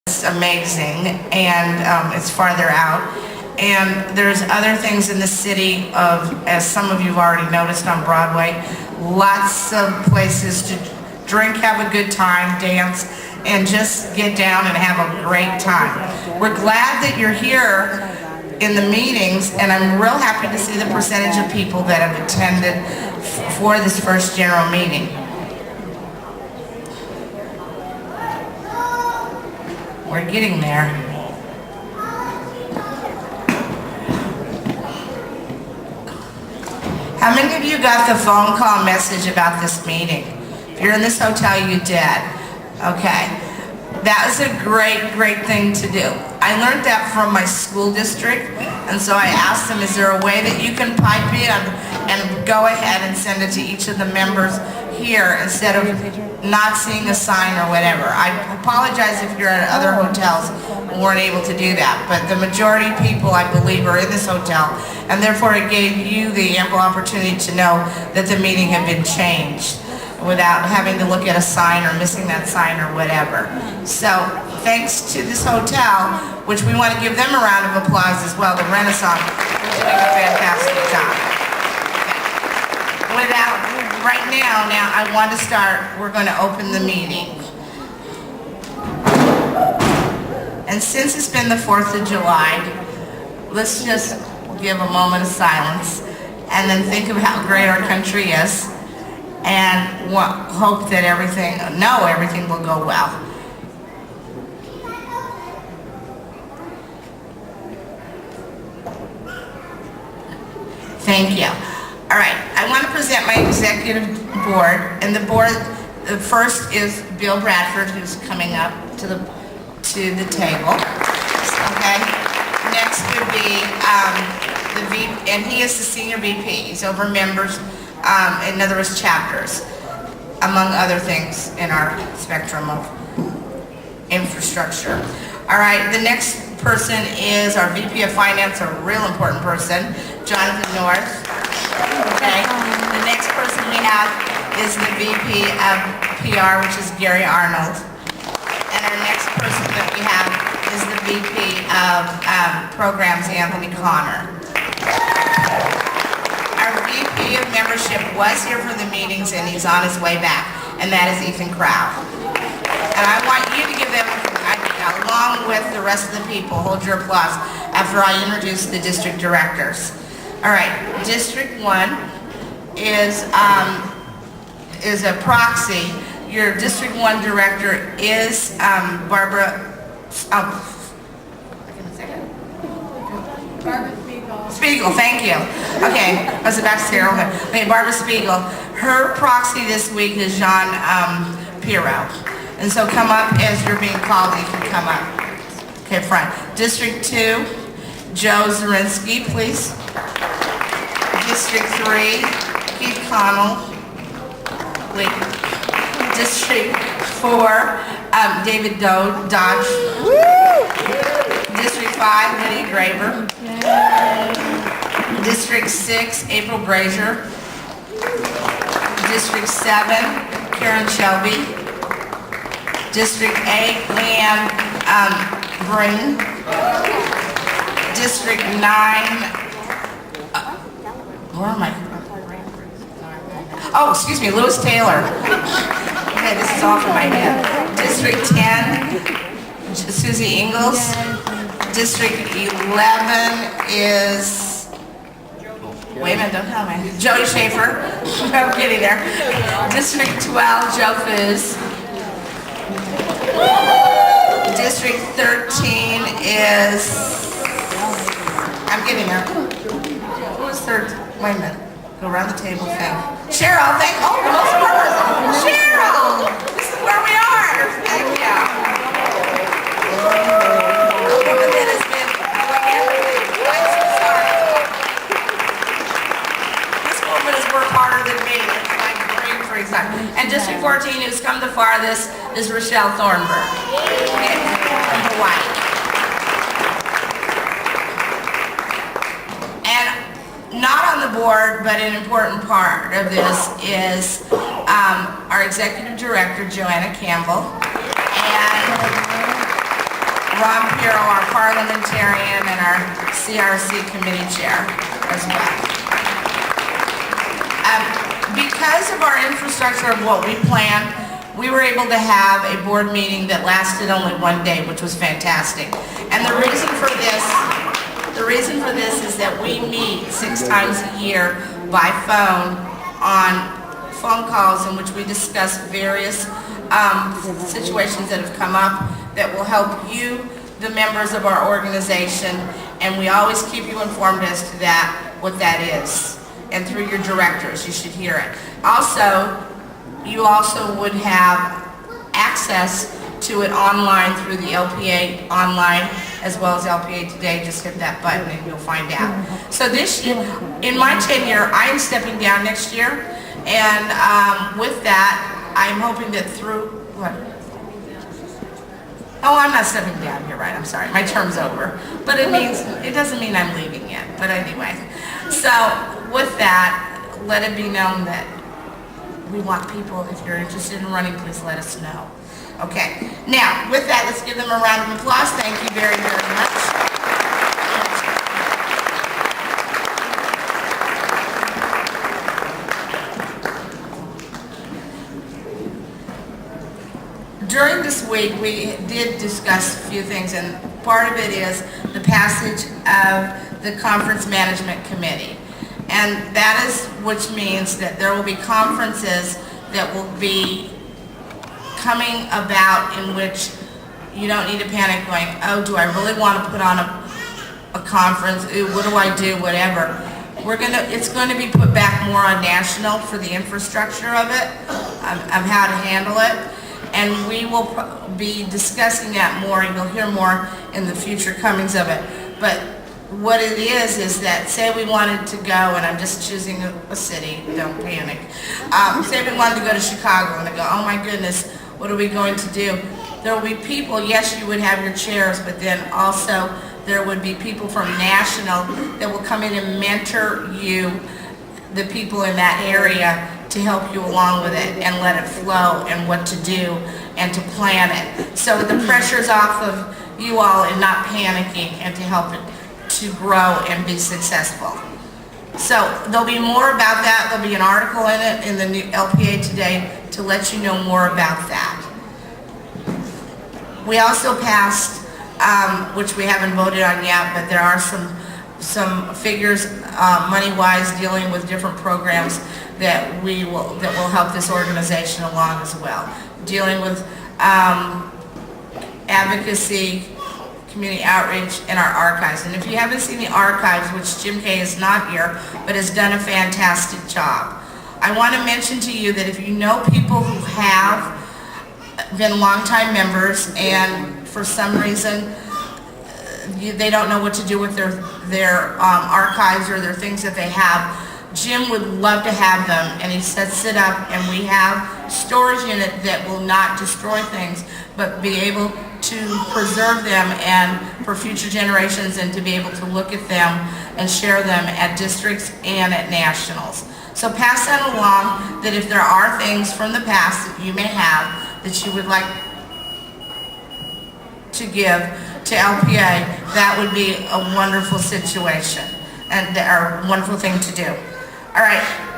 It's amazing, and it's farther out. And there's other things in the city as some of you have already noticed on Broadway, lots of places to drink, have a good time, dance, and just get down and have a great time. We're glad that you're here in the meetings, and I'm real happy to see the percentage of people that have attended for this first general meeting. We're getting there. How many of you got the phone call message about this meeting? If you're in this hotel, you did. Okay. That was a great thing to do. I learned that from my school district, and so I asked them, is there a way that you can pipe in and go ahead and send it to each of the members here instead of not seeing a sign or whatever. I apologize if you're at other hotels and weren't able to do that, but the majority of people, I believe, are in this hotel, and therefore it gave you the ample opportunity to know that the meeting had been changed without having to look at a sign or missing that sign or whatever. So thanks to this hotel, which we want to give them a round of applause as well, the Renaissance, for doing a fantastic job. Right now I want to start, we're going to open the meeting. And since it's been the 4th of July, let's just give a moment of silence and then think of how great our country is and hope that everything will go well. Thank you. All right, I want to present my executive board, and the board, the first is Bill Bradford, who's coming up to the table. Okay. Next would be the VP, and he is the senior VP. He's over members, in other words, chapters, among other things in our spectrum of infrastructure. All right, the next person is our VP of Finance, a real important person, Jonathan North. Okay. The next person we have is the VP of PR, which is Gary Arnold. And our next person that we have is the VP of Programs, Anthony Connor. Our VP of Membership was here for the meetings, and he's on his way back, and that is Ethan Crow. And I want you to give them, along with the rest of the people, hold your applause after I introduce the district directors. All right, District 1 is a proxy. Your District 1 director is Barbara Spiegel, thank you. Okay, I was about to say her own. Okay, Barbara Spiegel. Her proxy this week is Jean Pirro. And so come up as you're being called, you can come up. Okay, front. District 2, Joe Zarinsky, please. District 3, Keith Connell. Wait. District 4, David Dodge. District 5, Lydia Graver. District 6, April Brazier. District 7, Karen Shelby. District 8, Leanne Green. District 9, where am I? Oh, excuse me, Lewis Taylor. Okay, this is off in my head. District 10, Susie Ingalls. District 11 is, wait a minute, don't tell me. Jody Schaefer. I'm getting there. District 12, Joe Fizz. District 13 is, I'm getting there. Who is 13? Wait a minute. Go around the table thing. Cheryl, most person. Cheryl! This is where we are. Thank you. Woman that has been doing everything. I'm so sorry. This woman has worked harder than me. I'm praying for example. And District 14, who's come the farthest, is Rochelle Thornburg. Okay, from Hawaii. Not on the board, but an important part of this is our executive director, Joanna Campbell, and Ron Piero, our parliamentarian, and our CRC committee chair as well. Because of our infrastructure of what we planned, we were able to have a board meeting that lasted only one day, which was fantastic. And the reason for this is that we meet 6 times a year by phone on phone calls in which we discuss various situations that have come up that will help you, the members of our organization, and we always keep you informed as to what that is. And through your directors, you should hear it. Also, you also would have access to it online through the LPA online as well as LPA Today. Just hit that button and you'll find out. So this year, in my tenure, I am stepping down next year, and with that, I'm hoping that through, what? Oh, I'm not stepping down, you're right, I'm sorry, my term's over. But it doesn't mean I'm leaving yet, but anyway. So with that, let it be known that we want people, if you're interested in running, please let us know. Okay, now with that, let's give them a round of applause. Thank you very, very much. During this week, we did discuss a few things, and part of it is the passage of the Conference Management Committee. And that is, which means that there will be conferences that will be coming about in which you don't need to panic going, oh, do I really want to put on a conference? Ooh, what do I do? Whatever. It's going to be put back more on national for the infrastructure of it, of how to handle it. And we will be discussing that more, and you'll hear more in the future comings of it. But what it is that say we wanted to go, and I'm just choosing a city, don't panic. Say we wanted to go to Chicago, and I go, oh my goodness, what are we going to do? There will be people, yes, you would have your chairs, but then also there would be people from national that will come in and mentor you, the people in that area, to help you along with it and let it flow and what to do and to plan it. So the pressure's off of you all and not panicking, and to help it to grow and be successful. So there'll be more about that. There'll be an article in it in the new LPA Today to let you know more about that. We also passed, which we haven't voted on yet, but there are some figures money-wise dealing with different programs that will help this organization along as well. Dealing with advocacy, community outreach, and our archives. And if you haven't seen the archives, which Jim Kay is not here, but has done a fantastic job, I want to mention to you that if you know people who have been longtime members and for some reason they don't know what to do with their archives or their things that they have, Jim would love to have them, and he sets it up, and we have storage in it that will not destroy things, but be able to preserve them and for future generations, and to be able to look at them and share them at districts and at nationals. So pass that along, that if there are things from the past that you may have that you would like to give to LPA, that would be a wonderful situation and a wonderful thing to do. All right.